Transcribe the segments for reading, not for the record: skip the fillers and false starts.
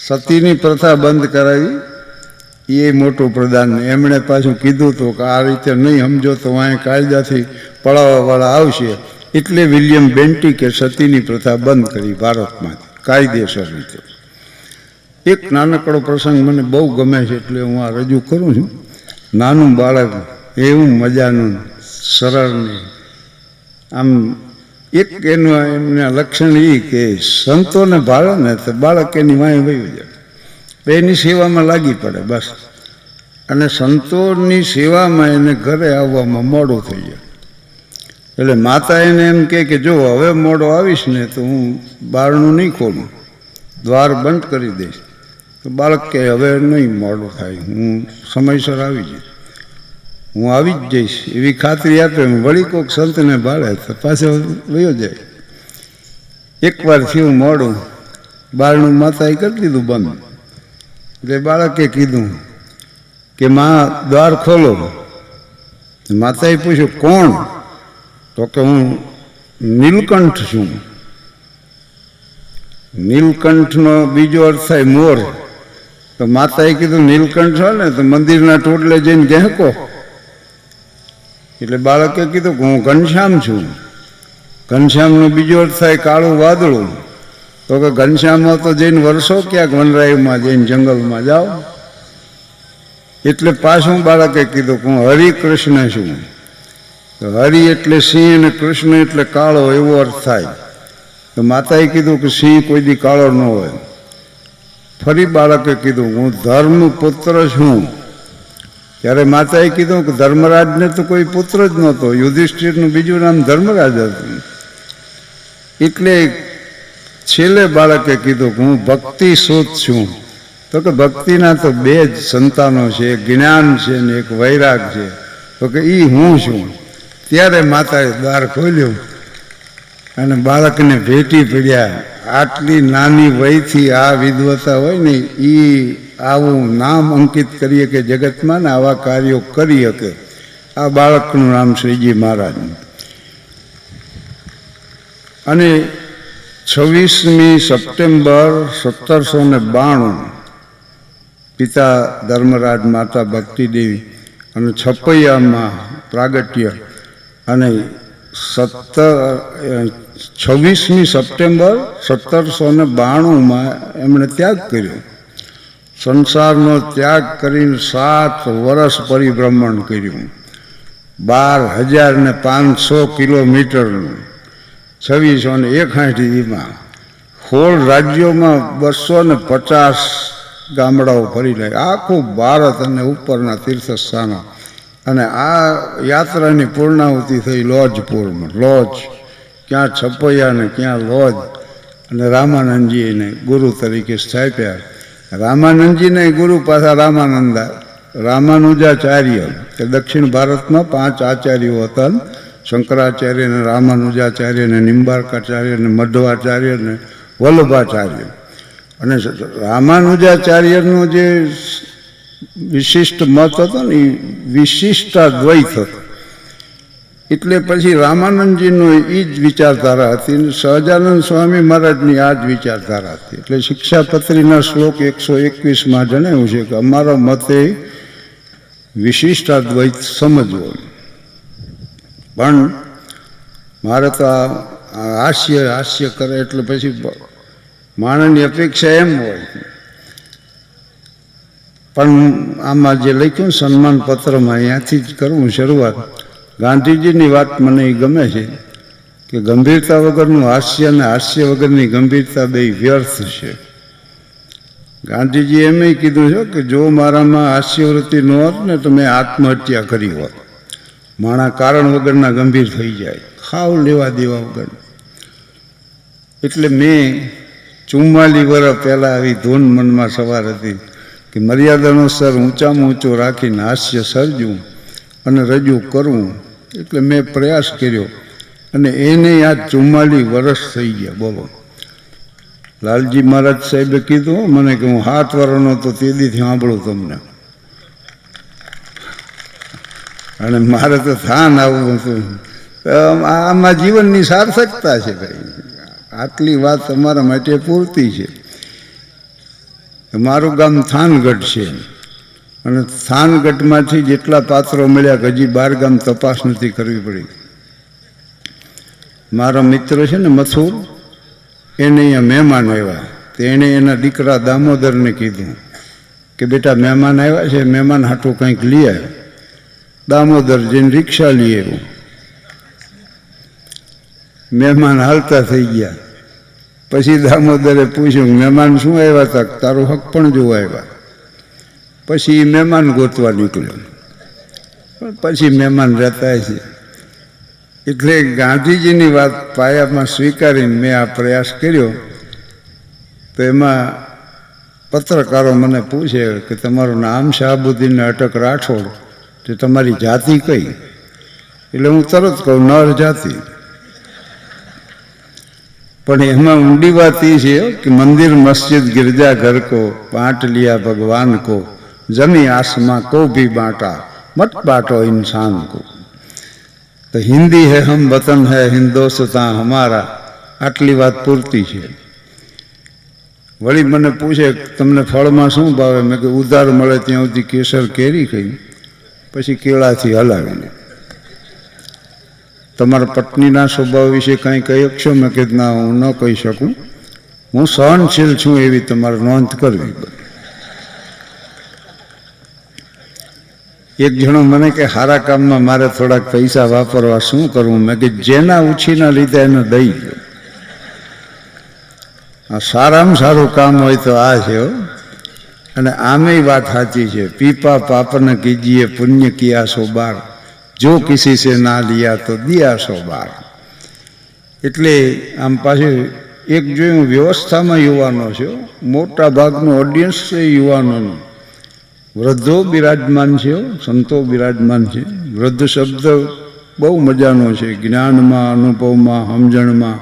સતીની પ્રથા બંધ કરાવી એ મોટું પ્રદાન. એમણે પાછું કીધું હતું કે આ રીતે નહીં સમજો તો અહીં કાયદાથી પડાવવાવાળા આવશે. એટલે વિલિયમ બેન્ટિકે સતીની પ્રથા બંધ કરી ભારતમાં કાયદેસર રીતે. એક નાનકડો પ્રસંગ મને બહુ ગમે છે એટલે હું આ રજૂ કરું છું. નાનું બાળક એવું મજાનું સરળ ને આમ એક એમના લક્ષણ એ કે સંતોને ભાળે ને તો બાળક એની વાંહે વયું જાય, બેની સેવામાં લાગી પડે બસ. અને સંતોની સેવામાં એને ઘરે આવવામાં મોડું થઈ જાય. એટલે માતા એને એમ કે જો હવે મોડો આવીશ ને તો હું બારણું નહીં ખોલું, દ્વાર બંધ કરી દઈશ. તો બાળક કે હવે નહીં મોડું થાય, હું સમયસર આવી જઈશ, હું આવી જ જઈશ એવી ખાતરી આપે. વળી કોઈક સંતને ભાળે તો પાછો વયો જાય. એકવાર થયું મોડું, બારણું માતાએ કરી દીધું બંધ. એટલે બાળકે કીધું કે માં દ્વાર ખોલો. માતાએ પૂછ્યું કોણ? તો કે હું નીલકંઠ છું. નીલકંઠનો બીજો અર્થ થાય મોર. તો માતાએ કીધું નીલકંઠ હોય ને તો મંદિરના ટોટલે જઈને ગહેકો. એટલે બાળકે કીધું કે હું ઘનશ્યામ છું. ઘનશ્યામનો બીજો અર્થ થાય કાળું વાદળું. તો કે ઘનશ્યામમાં તો જઈને વર્ષો ક્યાંક વનરાયમાં જઈને જંગલમાં જાઓ. એટલે પાછું બાળકે કીધું કે હું હરિકૃષ્ણ છું. તો હરિ એટલે સિંહ અને કૃષ્ણ એટલે કાળો એવો અર્થ થાય. તો માતાએ કીધું કે સિંહ કોઈ દી કાળો ન હોય. ફરી બાળકે કીધું હું ધર્મપુત્ર છું. ત્યારે માતાએ કીધું કે ધર્મરાજને તો કોઈ પુત્ર જ નહોતો, યુધિષ્ઠિરનું બીજું નામ ધર્મરાજ હતું. એટલે છેલ્લે બાળકે કીધું કે હું ભક્તિ સૂત છું. તો કે ભક્તિના તો બે જ સંતાનો છે, એક જ્ઞાન છે ને એક વૈરાગ છે. તો કે એ હું છું. ત્યારે માતાએ દ્વાર ખોલ્યું અને બાળકને ભેટી પડ્યા. આટલી નાની વયથી આ વિદ્વતા હોય ને એ આવું નામ અંકિત કરીએ કે જગતમાં ને આવા કાર્યો કરી શકે. આ બાળકનું નામ શ્રીજી મહારાજ. અને 26મી સપ્ટેમ્બર 1792 પિતા ધર્મરાજ, માતા ભક્તિદેવી અને છપૈયામાં પ્રાગટ્ય. અને 26મી સપ્ટેમ્બર 1792 એમણે ત્યાગ કર્યો. સંસારનો ત્યાગ કરીને 7 વર્ષ પરિભ્રમણ કર્યું. 12,500 કિલોમીટરનું 2661 16 રાજ્યોમાં 250 ગામડાઓ ફરી લે. આખું ભારત અને ઉપરના તીર્થસ્થાનો. અને આ યાત્રાની પૂર્ણાહુતિ થઈ લોજપુરમાં. લોજ ક્યાં છપૈયા ને ક્યાં લોજ. અને રામાનંદજીને ગુરુ તરીકે સ્થાપ્યા. રામાનંદજીને ગુરુ પાછા રામાનુજાચાર્ય. કે દક્ષિણ ભારતમાં 5 આચાર્યો હતા, શંકરાચાર્ય ને રામાનુજાચાર્ય ને નિંબાર્કાચાર્ય ને મધ્વાચાર્ય ને વલ્લભાચાર્ય. અને રામાનુજાચાર્યનો જે વિશિષ્ટ મત હતો ને એ વિશિષ્ટાદ્વૈત હતો. એટલે પછી રામાનંદજીનો એ જ વિચારધારા હતી ને સહજાનંદ સ્વામી મહારાજની આ જ વિચારધારા હતી. એટલે શિક્ષાપત્રીના શ્લોક 121માં જણાવ્યું છે કે અમારો મતે વિશિષ્ટાદ્વૈત સમજવો. પણ મારે તો આ હાસ્ય કરે એટલે પછી માણસની અપેક્ષા એમ હોય. પણ આમાં જે લખ્યું સન્માન પત્રમાં અહીંયાથી જ કરવું શરૂઆત. ગાંધીજીની વાત મને એ ગમે છે કે ગંભીરતા વગરનું હાસ્ય અને હાસ્ય વગરની ગંભીરતા બે વ્યર્થ છે. ગાંધીજી એમ કીધું છે કે જો મારામાં હાસ્યવૃત્તિ ન હોત ને તો મેં આત્મહત્યા કરી હોત. માણા કારણ વગરના ગંભીર થઈ જાય, ખાવ લેવા દેવા વગર. એટલે મેં 44 વર્ષ પહેલાં આવી ધૂન મનમાં સવાર હતી કે મર્યાદાનો સ્તર ઊંચામાં ઊંચો રાખીને હાસ્ય સર્જવું અને રજૂ કરવું. એટલે મેં પ્રયાસ કર્યો અને એને આ 44 વર્ષ થઈ ગયા. બોલો, લાલજી મહારાજ સાહેબે કીધું મને કે હું 7 વર્ષનો તો તેદીથી સાંભળું તમને. અને મારે તો થાન આવવું હતું. આમાં જીવનની સાર્થકતા છે ભાઈ. આટલી વાત તમારા માટે પૂરતી છે. મારું ગામ થાનગઢ છે અને થાનગઢમાંથી જેટલા પાત્રો મળ્યા કે હજી 12 ગામ તપાસ નથી કરવી પડી. મારા મિત્ર છે ને મથુર, એને અહીંયા મહેમાન આવ્યા. તેણે એના દીકરા દામોદરને કીધું કે બેટા મહેમાન આવ્યા છે, મહેમાન હાટું કંઈક લઈ આવ્યો. દામોદર જઈને રિક્ષા લઈ આવ્યું. મહેમાન હાલતા થઈ ગયા. પછી દામોદરે પૂછ્યું મહેમાન શું આવ્યા હતા? તારો હક પણ જોવા આવ્યા. પછી મહેમાન ગોતવા નીકળ્યો. પછી મહેમાન રહેતા છે. એટલે ગાંધીજીની વાત પાયામાં સ્વીકારીને મેં આ પ્રયાસ કર્યો. તો એમાં પત્રકારો મને પૂછે કે તમારું નામ શાહબુદ્દીન અટક રાઠોડ, તો તમારી જાતિ કઈ? એટલે હું તરત કહું નર જાતિ. પણ એમાં ઊંડી વાત એ છે કે મંદિર મસ્જિદ गिरजा घर को बांट लिया भगवान को, जमी आसमां को भी बांटा मत बांटो इंसान को. तो हिंदी है हम वतन है हिंदुस्तान हमारा. આટલી વાત પૂરતી છે. વળી મને પૂછે તમને ફળમાં શું ભાવે? મેં કે ઉધાર મળે ત્યાં સુધી કેસર કેરી ખાઈ, પછી કેળાથી હલાવીને. તમારા પત્નીના સ્વભાવ વિશે કાંઈ કહી શકશો? મેં કીધું ના, હું ન કહી શકું. હું સહનશીલ છું એવી તમારે નોંધ કરવી. એક જણો મને કે સારા કામમાં મારે થોડાક પૈસા વાપરવા શું કરવું? મેં કે જેના ઉછીના લીધે એને દઈ દો. આ સારામાં સારું કામ હોય તો આ છે. અને આમેય વાત સાચી છે. પીપા પાપન કીજીએ પુણ્ય કિયા સો બાર, જો કિસી સે ના લિયા તો દિયા સો બાર. એટલે આમ પાછું એક જોયું વ્યવસ્થામાં યુવાનો છે. મોટા ભાગનું ઓડિયન્સ છે યુવાનોનું. વૃદ્ધો બિરાજમાન છે, સંતો બિરાજમાન છે. વૃદ્ધ શબ્દ બહુ મજાનો છે. જ્ઞાનમાં, અનુભવમાં, સમજણમાં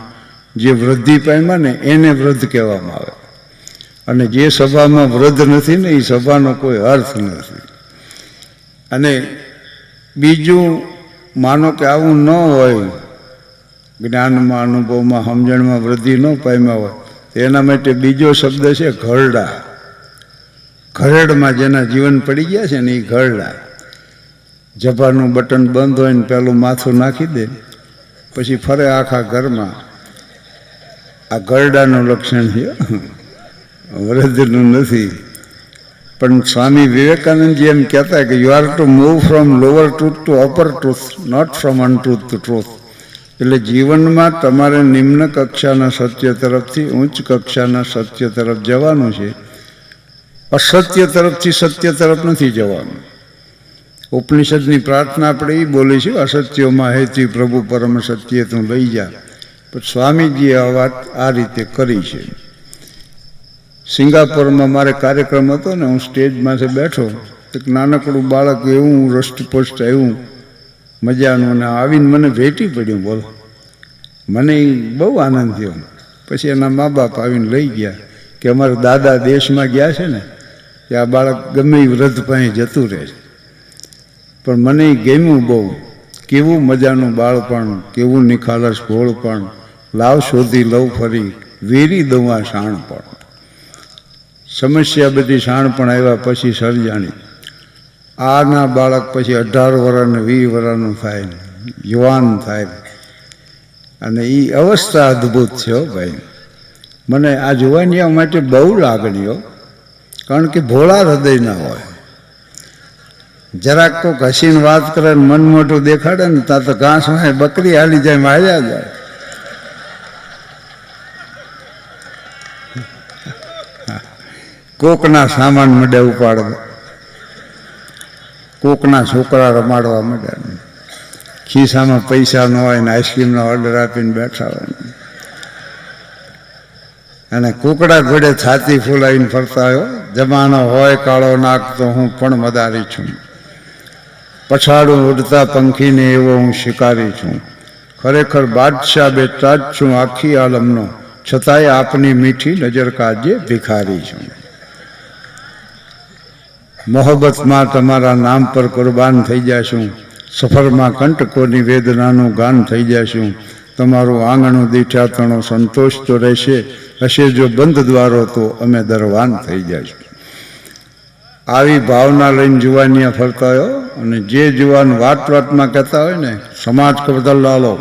જે વૃદ્ધિ પામ્યા ને એને વૃદ્ધ કહેવામાં આવે. અને જે સભામાં વૃદ્ધ નથી ને એ સભાનો કોઈ અર્થ નથી. અને બીજું માનો કે આવું ન હોય, જ્ઞાનમાં, અનુભવમાં, સમજણમાં વૃદ્ધિ ન પામ્યા હોય, તો એના માટે બીજો શબ્દ છે ઘરડા. ઘરેડમાં જેના જીવન પડી ગયા છે ને એ ઘરડા. જભાનું બટન બંધ હોય ને પેલું માથું નાખી દે, પછી ફરે આખા ઘરમાં. આ ઘરડાનું લક્ષણ છે, વૃદ્ધનું નથી. પણ સ્વામી વિવેકાનંદજી એમ કહેતા કે you are to move from lower truth to upper truth, not from untruth to truth. એટલે જીવનમાં તમારે નિમ્ન કક્ષાના સત્ય તરફથી ઉચ્ચ કક્ષાના સત્ય તરફ જવાનું છે. અસત્ય તરફથી સત્ય તરફ નથી જવાનું. ઉપનિષદની પ્રાર્થના આપણે એ બોલીશું, અસત્યોમાં હેતી પ્રભુ પરમ સત્ય તું લઈ જા. પણ સ્વામીજીએ આ વાત આ રીતે કરી છે. સિંગાપોરમાં મારે કાર્યક્રમ હતો ને, હું સ્ટેજમાંથી બેઠો, એક નાનકડું બાળક એવું રષ્ટપુષ્ટ આવ્યું મજાનું, અને આવીને મને ભેટી પડ્યું. બોલો, મને બહુ આનંદ થયો. પછી એના મા બાપ આવીને લઈ ગયા કે અમારા દાદા દેશમાં ગયા છે ને, કે આ બાળક ગમે એ વૃદ્ધ પાસે જતું રહે છે. પણ મને એ ગમ્યું બહુ. કેવું મજાનું બાળપણ, કેવું નિખાલસ ભોળપણ. લાવ શોધી લઉં ફરી વેરી દઉં આ શાણપણ. સમસ્યા બધી શાણપણ આવ્યા પછી સર્જાણી. આના બાળક પછી 18 વર્ષ ને 20 વર્ષનું થાય, યુવાન થાય. અને એ અવસ્થા અદ્ભુત છે ભાઈ. મને આ જુવાનિયા માટે બહુ લાગણીઓ, કારણ કે ભોળા હૃદયના હોય. જરાક કોક હસીને વાત કરે ને મન મોટું દેખાડે ને ત્યાં તો ઘાસ હોય, બકરી હાલી જાય, માર્યા જાય. કોકના સામાન મળે ઉપાડવા, કોકના છોકરા રમાડવા મળે, ખિસ્સામાં પૈસા ન હોય ને આઈસ્ક્રીમનો ઓર્ડર આપીને બેઠા હોય, અને કુકડા ઘોડે છાતી ફૂલાવીને ફરતા હોય. જમાનો હોય કાળો નાક તો હું પણ મદારી છું, પછાડું ઉડતા પંખીને એવો હું શિકારી છું. ખરેખર બાદશાહ બેટા જ છું આખી આલમનો, છતાંય આપની મીઠી નજર કાજે ભિખારી છું. મોહબ્બતમાં તમારા નામ પર કુરબાન થઈ જશું, સફરમાં કંટકોની વેદનાનું ગાન થઈ જશું. તમારું આંગણું દીઠાતણો સંતોષ તો રહેશે, હશે જો બંધ દ્વારો તો અમે દરવાન થઈ જઈશું. આવી ભાવના લઈને જુવાનિયા ફરતા હોય. અને જે જુવાન વાતમાં કહેતા હોય ને, સમાજ કો બદલ ડાલો,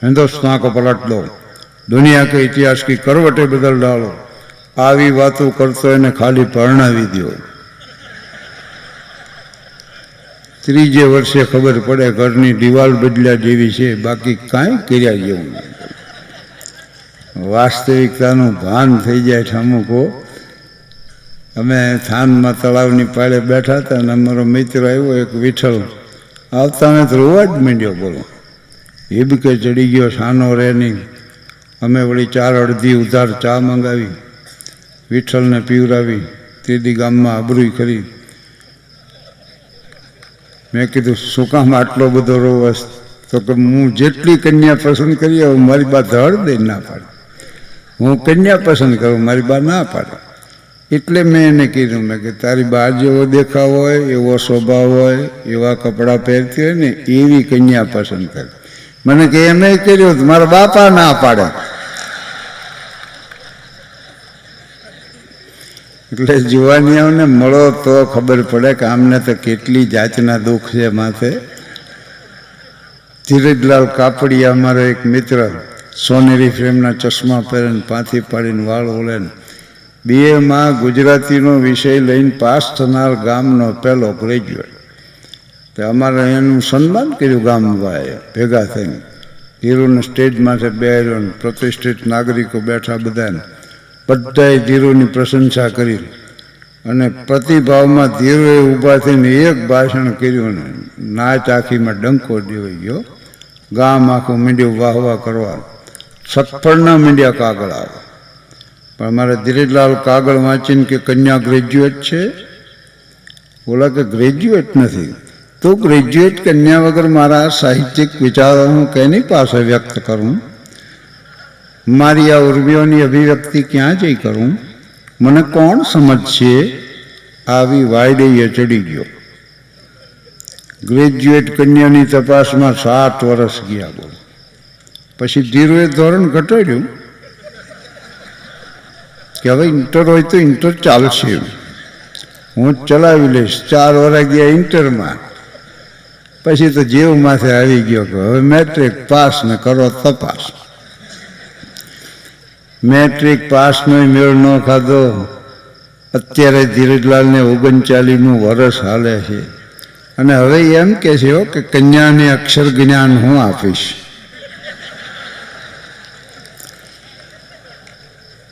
હિન્દુસ્તાન કો પલટ દો, દુનિયા કે ઇતિહાસ કી કરવટે બદલ ડાલો, આવી વાતો કરતો એને ખાલી પરણાવી દો. ત્રીજે વર્ષે ખબર પડે ઘરની દિવાલ બદલ્યા જેવી છે, બાકી કાંઈ કર્યા જેવું નહીં. વાસ્તવિકતાનું ભાન થઈ જાય છે અમુકો. અમે થાનમાં તળાવની પાળે બેઠા હતા અને અમારો મિત્ર આવ્યો એક વિઠ્ઠલ, આવતા અમે તો રોવા જ માંડ્યો. બોલો, એ બી કે ચડી ગયો, સાનો રે નહીં. અમે વળી 4 અડધી ઉધાર ચા મંગાવી, વિઠ્ઠલને પીવરાવી, ત્રીજી ગામમાં આબરૂઈ કરી. મેં કીધું શું કામ આટલો બધો રોવસ? તો કે હું જેટલી કન્યા પસંદ કરી મારી બા ધડ દઈ ના પાડે. હું કન્યા પસંદ કરું, મારી બા ના પાડે. એટલે મેં એને કીધું, મેં કે તારી બા જેવો દેખાવ હોય, એવો સ્વભાવ હોય, એવા કપડાં પહેરતી હોય ને એવી કન્યા પસંદ કરે. મને કે એમ કર્યું, મારા બાપા ના પાડે. એટલે જુવાનિયાઓને મળો તો ખબર પડે કે આમને તો કેટલી જાતના દુઃખ છે માથે. ધીરજલાલ કાપડિયા અમારો એક મિત્ર, સોનેરી ફ્રેમના ચશ્મા પહેરીને પાથી પાડીને વાળ ઓળે, BA ગુજરાતીનો વિષય લઈને પાસ થનાર ગામનો પહેલો ગ્રેજ્યુએટ. તો અમારે એનું સન્માન કર્યું ગામવાળાએ ભેગા થઈને. ધીરુને સ્ટેજમાંથી બેહાર્યો, પ્રતિષ્ઠિત નાગરિકો બેઠા બધાને, બધાએ ધીરુની પ્રશંસા કરી. અને પ્રતિભાવમાં ધીરુએ ઊભા થઈને એક ભાષણ કર્યું ને નાચ આખીમાં ડંકો દેવાઈ ગયો. ગામ આખું મીંડ્યું વાહ વાહ કરવા, સફળના મીંડ્યા કાગળ આવે. પણ અમારે ધીરજલાલ કાગળ વાંચીને કે કન્યા ગ્રેજ્યુએટ છે. બોલા કે ગ્રેજ્યુએટ નથી. તો ગ્રેજ્યુએટ કન્યા વગર મારા સાહિત્યિક વિચારો હું કેની પાસે વ્યક્ત કરું? મારી આ ઉર્મિઓની અભિવ્યક્તિ ક્યાં જઈ કરું? મને કોણ સમજશે? આવી વાયડે ચડી ગયો. ગ્રેજ્યુએટ કન્યાની તપાસમાં 7 વર્ષ ગયા. બોલો, પછી ધીરુએ ધોરણ ઘટાડ્યું કે હવે ઇન્ટર હોય તો ઇન્ટર ચાલશે, હું ચલાવી લઈશ. 4 વર્ષ ગયા ઇન્ટરમાં. પછી તો જેવ માથે આવી ગયો કે હવે મેટ્રિક પાસ ને કરો તપાસ. મેટ્રિક પાસનો મેળ ન ખાધો. અત્યારે ધીરજલાલને 39મું વર્ષ હાલે છે. અને હવે એમ કે છે કે કન્યાને અક્ષર જ્ઞાન હું આપીશ.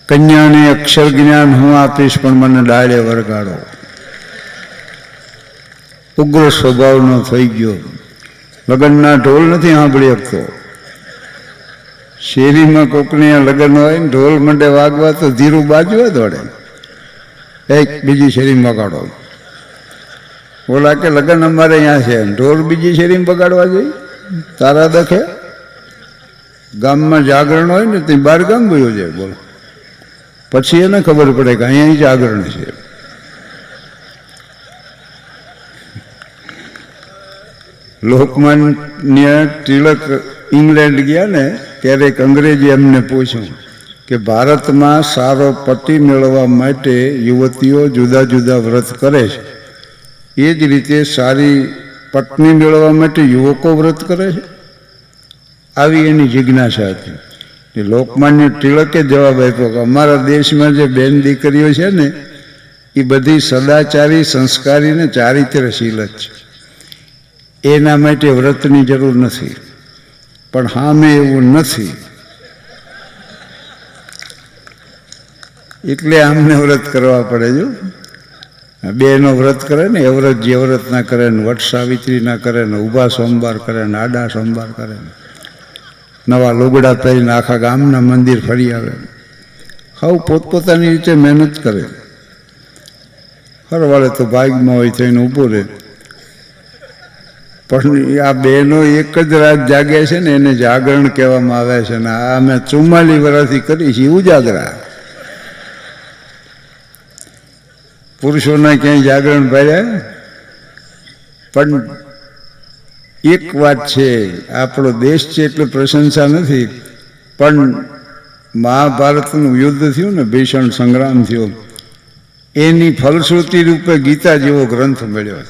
કન્યાને અક્ષર જ્ઞાન હું આપીશ, પણ મને ડાળે વરગાડો. ઉગ્ર સ્વભાવનો થઈ ગયો. લગ્નના ઢોલ નથી સાંભળી શકતો. શેરીમાં કોકને લગ્ન હોય ને ઢોલ મંડે વાગવા તો ધીરું બાજવા દોડે, એક બીજી શેરીમાં બગાડો. બોલા કે લગ્ન અમારે અહીંયા છે, ઢોલ બીજી શેરીમાં બગાડવા જોઈએ? તારા દખે ગામમાં જાગરણ હોય ને તે 12 ગામ ગયો જાય. બોલો, પછી એને ખબર પડે કે અહીંયા જાગરણ છે. લોકમાન્ય તિલક ઇંગ્લેન્ડ ગયા ને ત્યારે એક અંગ્રેજી એમને પૂછ્યું કે ભારતમાં સારો પતિ મેળવવા માટે યુવતીઓ જુદા જુદા વ્રત કરે છે, એ જ રીતે સારી પત્ની મેળવવા માટે યુવકો વ્રત કરે છે? આવી એની જિજ્ઞાસા હતી. લોકમાન્ય તિલકે જવાબ આપ્યો કે અમારા દેશમાં જે બેન દીકરીઓ છે ને એ બધી સદાચારી, સંસ્કારી ને ચારિત્ર્યશીલ જ છે. એના માટે વ્રતની જરૂર નથી. પણ હા, મેં એવું નથી, એટલે આમને વ્રત કરવા પડે. જો બેનો વ્રત કરે ને, એ વ્રત જે વ્રત ના કરે ને, વટ સાવિત્રી ના કરે ને, ઊભા સોમવાર કરે ને, આડા સોમવાર કરે ને, નવા લુગડા પહેરીને આખા ગામના મંદિર ફરી આવે, હાવ પોતપોતાની રીતે મહેનત કરે. હરવાળે તો ભાગમાં હોય તો એને ઊભો રહે. પણ આ બહેનો એક જ રાત જાગે છે ને એને જાગરણ કહેવામાં આવે છે. ને આ અમે 44 વર્ષથી કરી છે ઉજાગરા. પુરુષોના ક્યાંય જાગરણ ભર્યા? પણ એક વાત છે, આપણો દેશ છે એટલે પ્રશંસા નથી, પણ મહાભારતનું યુદ્ધ થયું ને, ભીષણ સંગ્રામ થયો, એની ફલશ્રુતિ રૂપે ગીતા જેવો ગ્રંથ મળ્યો.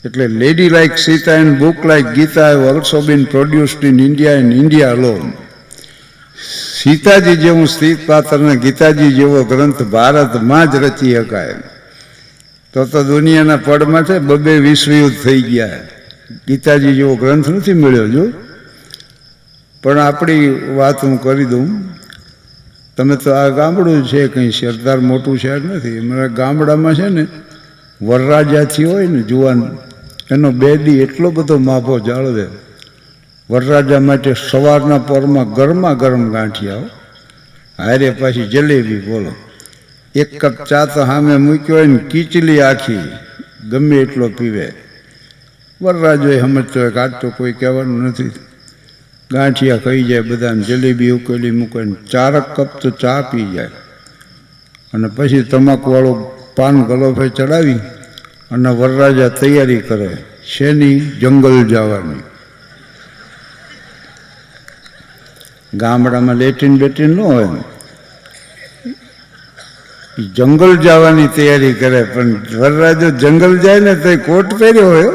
એટલે lady like Sita and book like Gita have also been produced in India and India alone. સીતાજી જેવું સ્થિત પાત્રને ગીતાજી જેવો ગ્રંથ ભારતમાં જ રચી શકાય. તો દુનિયાના પડમાં છે 2 વિશ્વયુદ્ધ થઈ ગયા, ગીતાજી જેવો ગ્રંથ નથી મળ્યો. જો પણ આપણી વાત હું કરી દઉં, તમે તો આ ગામડું છે, કંઈ સરદાર મોટું શહેર નથી. અમારા ગામડામાં છે ને, વરરાજાથી હોય ને જુવાન, એનો 2 દી એટલો બધો માફો જાળવે. વરરાજા માટે સવારના પોરમાં ગરમા ગરમ ગાંઠિયા, હારે પાછી જલેબી. બોલો, 1 કપ ચા તો સામે મૂક્યો હોય ને, કીચલી આખી ગમે એટલો પીવે. વરરાજોએ સમજતો હોય કે આજ તો કોઈ કહેવાનું નથી, ગાંઠિયા ખાઈ જાય બધાને, જલેબી ઉકેલી મૂકે, 4 કપ તો ચા પી જાય. અને પછી તમાકુવાળો પાન ગલોફે ચડાવી અને વરરાજા તૈયારી કરે. શેની? જંગલ જવાની. ગામડામાં લેટ્રિન બેટ્રિન ન હોય, જંગલ જવાની તૈયારી કરે. પણ વરરાજો જંગલ જાય ને તો કોટ પહેર્યો હોય,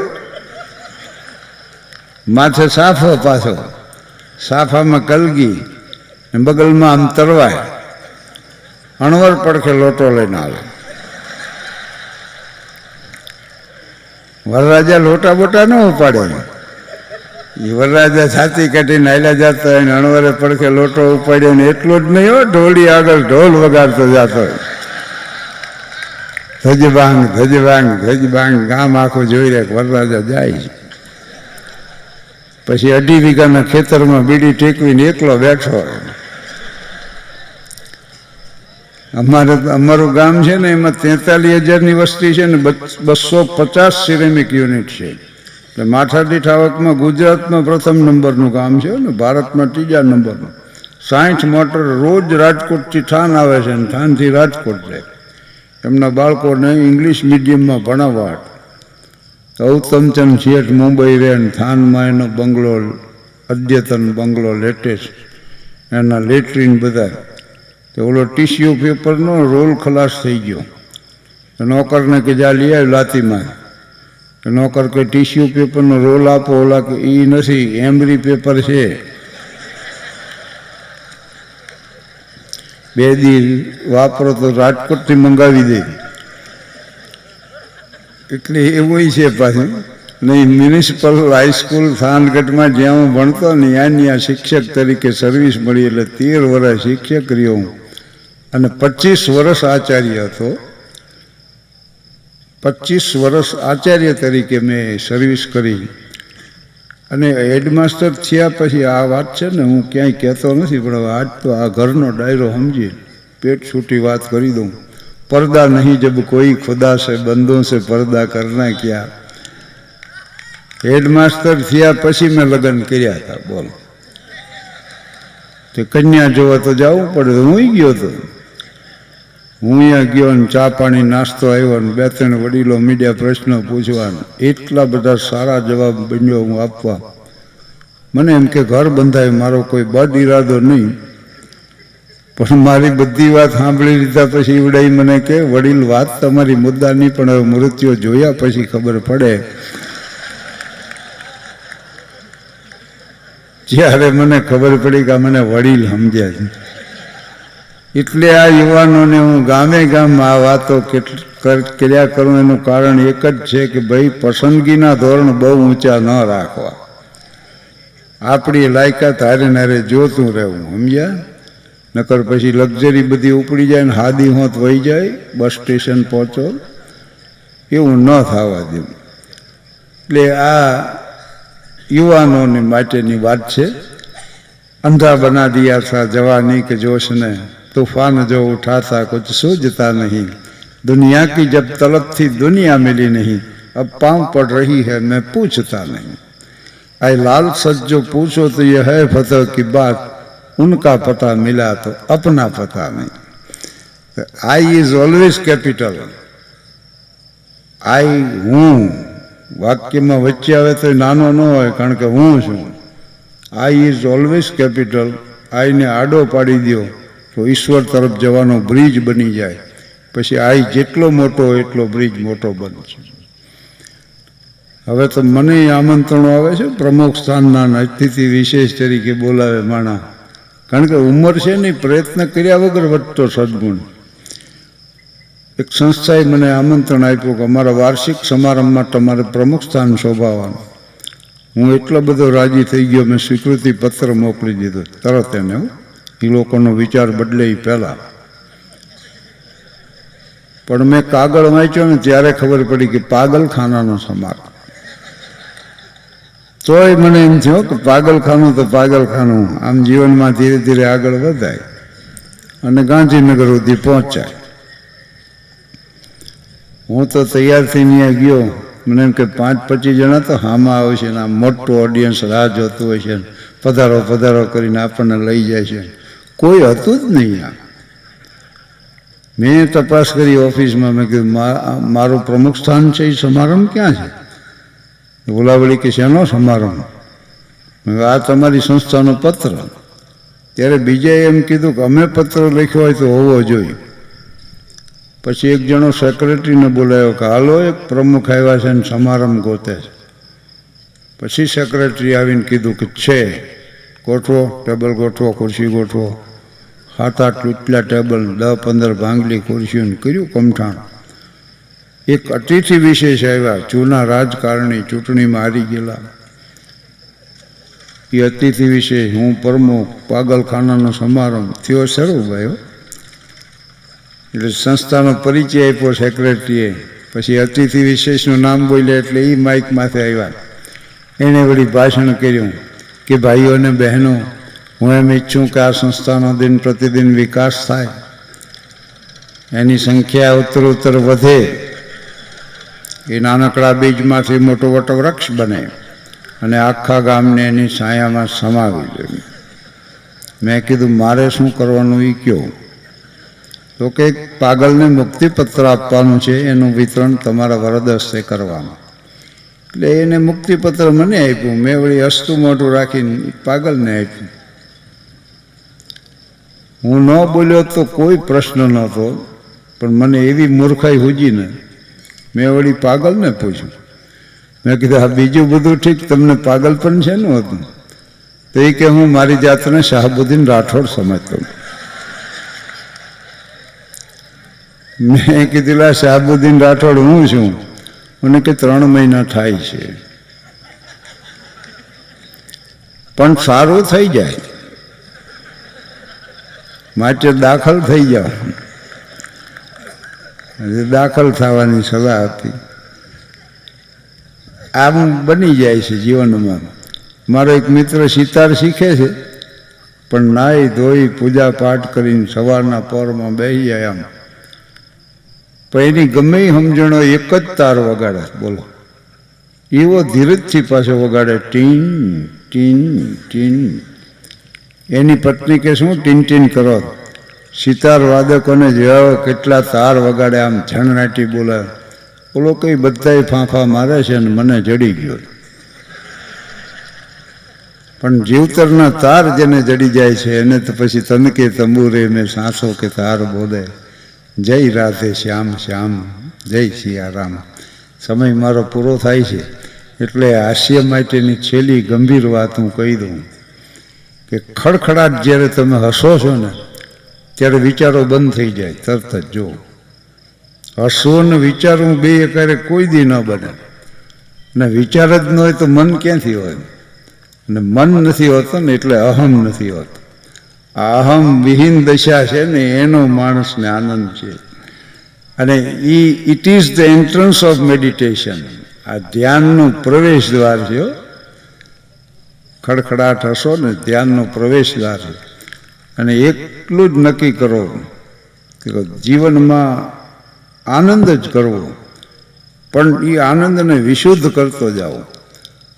માથે સાફો, પાછો સાફામાં કલગી, બગલમાં આમ તરવાય, અણવર પડખે લોટો લઈને આવે. વરરાજા લોટા બોટા ન ઉપાડે, એ વરરાજા છાતી કાઢીને હાલ્યા જતા હોય ને અણવરે પડખે લોટો ઉપાડ્યો ને એટલો જ નહીં હો, ઢોલી આગળ ઢોલ વગાડતો જતો હોય. ધજબાંગ ધજબાંગ ધજબાંગ, ગામ આખું જોઈ રહે વરરાજા જાય. પછી 2.5 વીઘાના ખેતરમાં બીડી ટેકવીને એકલો બેઠો હોય. અમારું ગામ છે ને, એમાં 43,000ની વસ્તી છે ને, 250 સિરેમિક યુનિટ છે. એટલે માથા દીઠ આવકમાં ગુજરાતમાં પ્રથમ નંબરનું ગામ છે ને, ભારતમાં 3જા નંબરનું. 60 મોટર રોજ રાજકોટથી થાન આવે છે ને થાનથી રાજકોટ જાય. એમના બાળકોને ઇંગ્લિશ મીડિયમમાં ભણાવવા. ગૌતમચંદ શેઠ મુંબઈ રહે ને થાનમાં એનો બંગલો, અદ્યતન બંગલો, લેટેસ્ટ, એના લેટ્રિન બધા. તો ઓલો ટીસ્યુ પેપરનો રોલ ખલાસ થઈ ગયો. નોકરને કે જા લઈ આવ્યો લાતીમાં. નોકર કે ટીસ્યુ પેપરનો રોલ આપો. ઓલા કે એ નથી, એમરી પેપર છે. 2 દી વાપરો તો રાજકોટથી મંગાવી દે. એટલે એવું છે પાછું નહીં. મ્યુનિસિપલ હાઈસ્કૂલ થાનગઢમાં જ્યાં હું ભણતો ને, ત્યાં શિક્ષક તરીકે સર્વિસ મળી. એટલે 13 વર્ષ શિક્ષક રહ્યો હું અને 25 વર્ષ આચાર્ય હતો. 25 વર્ષ આચાર્ય તરીકે મેં સર્વિસ કરી. અને હેડમાસ્ટર થયા પછી આ વાત છે ને, હું ક્યાંય કહેતો નથી, પણ હવે આજ તો આ ઘરનો ડાયરો સમજી પેટ છૂટી વાત કરી દઉં. पर्दा नहीं जब कोई खुदा से बंदों से पर्दा करना क्या. हेडमास्टर थिया पछी मैं लग्न कर्या था. बोल, तो कन्या जोवा तो जावू पड़े. हूँ गयो तो हूँ गयो ने चा पानी नास्तो आव्यो ने 2-3 वडीलो मीडिया प्रश्न पूछवा. एटला बधा सारा जवाब बन्यो हूँ आपवा. मने एम के घर बंधाय, मारो कोई बद इरादो नहीं, पण मारी बधी बात सांभળી લીધા પછી ઈવડાઈ મને કે વડીલ વાત તમારી મુદ્દાની, પણ હવે મૃત્યુ જોયા પછી ખબર પડે. જ્યારે મને ખબર પડી કે મને વડીલ સમજ્યા છે. એટલે આ યુવાનોને હું ગામે ગામ આ વાતો કર્યા કરું. એનું કારણ એક જ છે કે ભાઈ, પસંદગીના ધોરણ બહુ ઊંચા ન રાખવા. આપણી લાયકાત હારે નારે જોતું રહેવું, સમજ્યા? નકર પછી લક્ઝરી બધી ઉપડી જાય ને હાદી હોત વહી જાય, બસ સ્ટેશન પહોંચો, એવું ન થવા દેવું. એટલે આ યુવાનોને માટેની વાત છે. અંધા બના દિયા થા જવાની કે જોશ ને, तूफान जो उठा था कुछ सूझता नहीं. दुनिया की जब तलब थी दुनिया मिली नहीं, अब पांव पड़ रही है मैं पूछता नहीं. आए लाल सच जो पूछो तो यह है फतह की बात, उनका पता मिला तो अपना पता नहीं. I is always capital. आई हूँ, વાક્યમાં વચ્ચે આવે તો નાનો ન હોય, કારણ કે હું છું. આઈ ઇઝ ઓલવેઝ કેપિટલ. આઈને આડો પાડી દો તો ઈશ્વર તરફ જવાનો બ્રિજ બની જાય. પછી આઈ જેટલો મોટો હોય એટલો બ્રિજ મોટો બનશે. હવે તો મને આમંત્રણો આવે છે પ્રમુખ સ્થાનના અતિથિ વિશેષ તરીકે બોલાવે માણા, કારણ કે ઉંમર છે ને પ્રયત્ન કર્યા વગર વધતો સદગુણ. એક સંસ્થાએ મને આમંત્રણ આપ્યું કે અમારા વાર્ષિક સમારંભમાં તમારે પ્રમુખ સ્થાન શોભાવવાનું. હું એટલો બધો રાજી થઈ ગયો, મેં સ્વીકૃતિ પત્ર મોકલી દીધો તરત એને. એ લોકોનો વિચાર બદલે એ પહેલાં. પણ મેં કાગળ વાંચ્યો ને ત્યારે ખબર પડી કે પાગલખાનાનો સમારંભ. તોય મને એમ થયો કે પાગલખાનું તો પાગલખાનું, આમ જીવનમાં ધીરે ધીરે આગળ વધાય અને ગાંધીનગર સુધી પહોંચાય. હું તો તૈયાર થઈને ત્યાં ગયો. મને એમ કે 5-25 જણા તો હામાં આવશે ને આમ મોટું ઓડિયન્સ રાહ જોતું હોય છે, પધારો પધારો કરીને આપણને લઈ જાય છે. કોઈ હતું જ નહીં. આ મેં તપાસ કરી ઓફિસમાં. મેં કીધું મારું પ્રમુખ સ્થાન છે, એ સમારંભ ક્યાં છે? બોલાવળી કે શેનો સમારંભ? મેં આ તમારી સંસ્થાનો પત્ર. ત્યારે બીજાએ એમ કીધું કે અમે પત્ર લખ્યો હોય તો હોવો જોઈએ. પછી એક જણો સેક્રેટરીને બોલાવ્યો કે હાલો એક પ્રમુખ આવ્યા છે ને સમારંભ ગોતે છે. પછી સેક્રેટરી આવીને કીધું કે છે, ગોઠવો, ટેબલ ગોઠવો, ખુરશી ગોઠવો. 7-8 લૂટલા ટેબલ, 10-15 ભાંગલી ખુરશીઓને કર્યું કમઠાણ. એક અતિથિ વિશેષ આવ્યા, જૂના રાજકારણી, ચૂંટણીમાં હારી ગયેલા. એ અતિથિ વિશેષ, હું પ્રમુખ, પાગલખાનાનો સમારંભ થયો શરૂ ભાઈઓ. એટલે સંસ્થાનો પરિચય આપ્યો સેક્રેટરીએ. પછી અતિથિ વિશેષનું નામ બોલ્યા એટલે એ માઇક માથે આવ્યા. એણે વળી ભાષણ કર્યું કે ભાઈઓ અને બહેનો, હું એમ ઈચ્છું કે આ સંસ્થાનો દિન પ્રતિદિન વિકાસ થાય, એની સંખ્યા ઉત્તરોત્તર વધે, એ નાનકડા બીજમાંથી મોટો વટવૃક્ષ બને અને આખા ગામને એની છાયામાં સમાવી લે. મેં કીધું મારે શું કરવાનું એ કહો. તો કે પાગલને મુક્તિપત્ર આપવાનું છે, એનું વિતરણ તમારા વરદ હસ્તે કરવાનું. એટલે એને મુક્તિપત્ર મને આપ્યું. મેં વળી હસતું મોઢું રાખીને પાગલને આપ્યું. હું ન બોલ્યો તો કોઈ પ્રશ્ન નહોતો, પણ મને એવી મૂર્ખાઈ હુજી ને મેં વળી પાગલને પૂછ્યું. મેં કીધું આ બીજું બધું ઠીક, તમને પાગલ પણ છે ને હતું? તો એ કે હું મારી જાતને શાહબુદ્દીન રાઠોડ સમજતો. મેં કીધું શાહબુદ્દીન રાઠોડ હું છું? મને કે 3 મહિના થાય છે, પણ સારું થઈ જાય માટે દાખલ થઈ જાઓ. દાખલ થવાની સલાહ હતી. આમ બની જાય છે જીવનમાં. મારો એક મિત્ર સિતાર શીખે છે, પણ નાહી ધોઈ પૂજા પાઠ કરીને સવારના પરમાં બેસી જાય આમ. પણ એની ગમે એ સમજણો એક જ તાર વગાડે. બોલો, એવો ધીરજથી પાછો વગાડે, ટીન ટીન ટીન. એની પત્ની કે શું ટીન ટીન કરો? સિતાર વાદકોને જેવા કેટલા તાર વગાડે, આમ ઝણનાટી બોલે. ઓલો કઈ બધાય ફાંફા મારે છે ને મને જડી ગયો. પણ જીવતરના તાર જેને જડી જાય છે એને તો પછી તનકે તંબુરે મેં સાંસો કે તાર બોલે. જય રાધે શ્યામ શ્યામ, જય સિયારામ. સમય મારો પૂરો થાય છે, એટલે હાસ્ય માટેની છેલ્લી ગંભીર વાત હું કહી દઉં કે ખડખડાટ જ્યારે તમે હસો છો ને ત્યારે વિચારો બંધ થઈ જાય તરત જ. જો હસવું ને વિચારવું બે એકારે કોઈ દી ન બને. ને વિચાર જ ન હોય તો મન ક્યાંથી હોય? અને મન નથી હોતો ને એટલે અહમ નથી હોતો. આ અહમ વિહીન દશા છે ને એનો માણસને આનંદ છે. અને it is the entrance of meditation. આ ધ્યાનનો પ્રવેશ દ્વાર છે. ખડખડાટ હસો ને ધ્યાનનો પ્રવેશ દ્વાર છે. અને એટલું જ નક્કી કરો કે જીવનમાં આનંદ જ કરવો, પણ એ આનંદને વિશુદ્ધ કરતો જાઓ.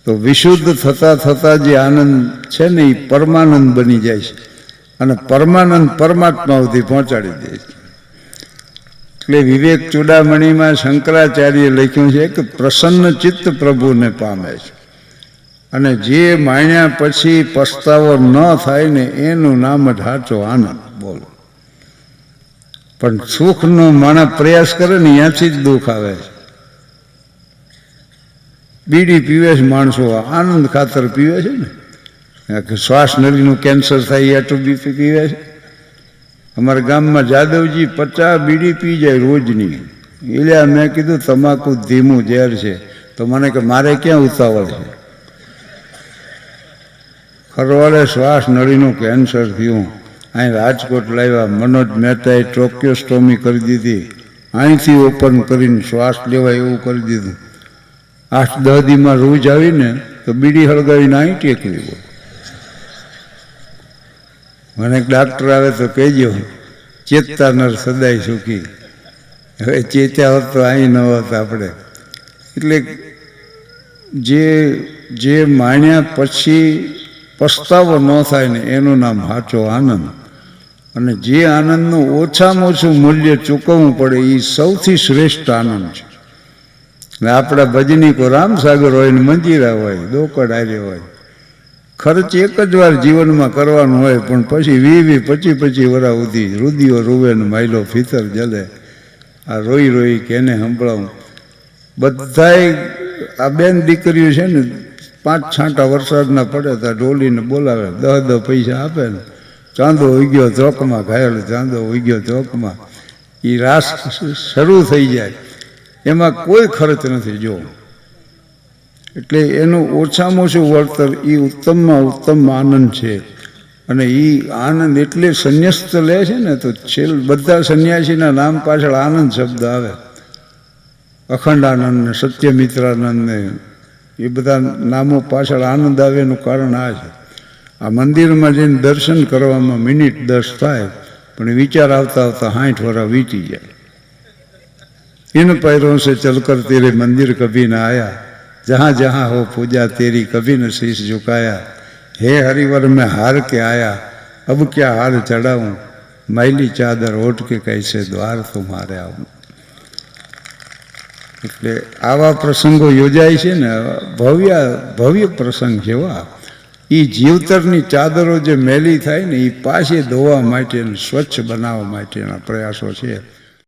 તો વિશુદ્ધ થતાં થતાં જે આનંદ છે ને એ પરમાનંદ બની જાય છે, અને પરમાનંદ પરમાત્મા સુધી પહોંચાડી દે છે. એટલે વિવેક ચૂડામણીમાં શંકરાચાર્ય લખ્યું છે કે પ્રસન્ન ચિત્ત પ્રભુને પામે છે, અને જે માણ્યા પછી પસ્તાવો ન થાય ને એનું નામ જ સાચો આનંદ. બોલો, પણ સુખનો માણસ પ્રયાસ કરે ને ત્યાંથી જ દુઃખ આવે છે. બીડી પીવે છે માણસો, આનંદ ખાતર પીવે છે ને. શ્વાસ નળીનું કેન્સર થાય એ આટલું પીવે છે. અમારા ગામમાં જાદવજી 50 બીડી પી જાય રોજની. એટલે મેં કીધું તમાકુ ધીમું ઝેર છે. તો મને કે મારે ક્યાં ઉતાવળ છે. ખરવાડે શ્વાસ નળીનું કેન્સર થયું, અહીં રાજકોટ લાવ્યા, મનોજ મહેતાએ ટ્રોક્યોસ્ટોમી કરી દીધી, અહીંથી ઓપન કરીને શ્વાસ લેવાય એવું કરી દીધું. 8-10 દીમાં રોજ આવીને તો બીડી હળગાવીને અહીં ટેકવી. મને ડાક્ટર આવે તો કહેજો ચેતતા નર સદાય સુખી. હવે ચેત્યા હોત તો અહીં ન હોત આપણે. એટલે જે માણ્યા પછી પસ્તાવો ન થાય ને એનું નામ સાચો આનંદ. અને જે આનંદનું ઓછામાં ઓછું મૂલ્ય ચૂકવવું પડે એ સૌથી શ્રેષ્ઠ આનંદ છે. આપણા ભજનીકો રામસાગર હોય ને મંજીરા હોય, દોકડ આર્ય હોય, ખર્ચ એક જ વાર જીવનમાં કરવાનું હોય, પણ પછી 20-25 વર્ષ સુધી રુદિયો રૂવે ને માયલો ફિતર જલે. આ રોઈ રોઈ કેને સંભળાવું. બધાય આ બેન દીકરીઓ છે ને 5 છાંટા વરસાદના પડે તો ડોલીને બોલાવે, 10 પૈસા આપે ને ચાંદો ઉઈ ગયો ચોકમાં, ઘાયલ ચાંદો ઉઈ ગયો ચોકમાં. એ રાસ શરૂ થઈ જાય, એમાં કોઈ ખર્ચ નથી. જો એટલે એનું ઓછામાં ઓછું વળતર એ ઉત્તમમાં ઉત્તમ આનંદ છે. અને એ આનંદ એટલે સંન્યસ્ત લે છે ને તો બધા સંન્યાસીના નામ પાછળ આનંદ શબ્દ આવે. અખંડાનંદ ને સત્યમિત્રાનંદ ને એ બધા નામો પાછળ આનંદ આવે એનું કારણ આ છે. આ મંદિરમાં જઈને દર્શન કરવામાં મિનિટ 10 થાય, પણ વિચાર આવતા આવતા 60 વર્ષ વીતી જાય. इन पैरों से चलकर तेरे मंदिर कभी न आया, जहाँ जहाँ हो पूजा तेरी कभी न शीश झुकाया. हे हरिवर में हार के आया, अब क्या हार चढ़ाऊँ, मैली चादर ओढ़ के कैसे द्वार तुम्हारे आऊँ. એટલે આવા પ્રસંગો યોજાય છે ને, ભવ્ય પ્રસંગ જેવા. એ જીવતરની ચાદરો જે મેલી થાય ને એ પાછી ધોવા માટે સ્વચ્છ બનાવવા માટેના પ્રયાસો છે.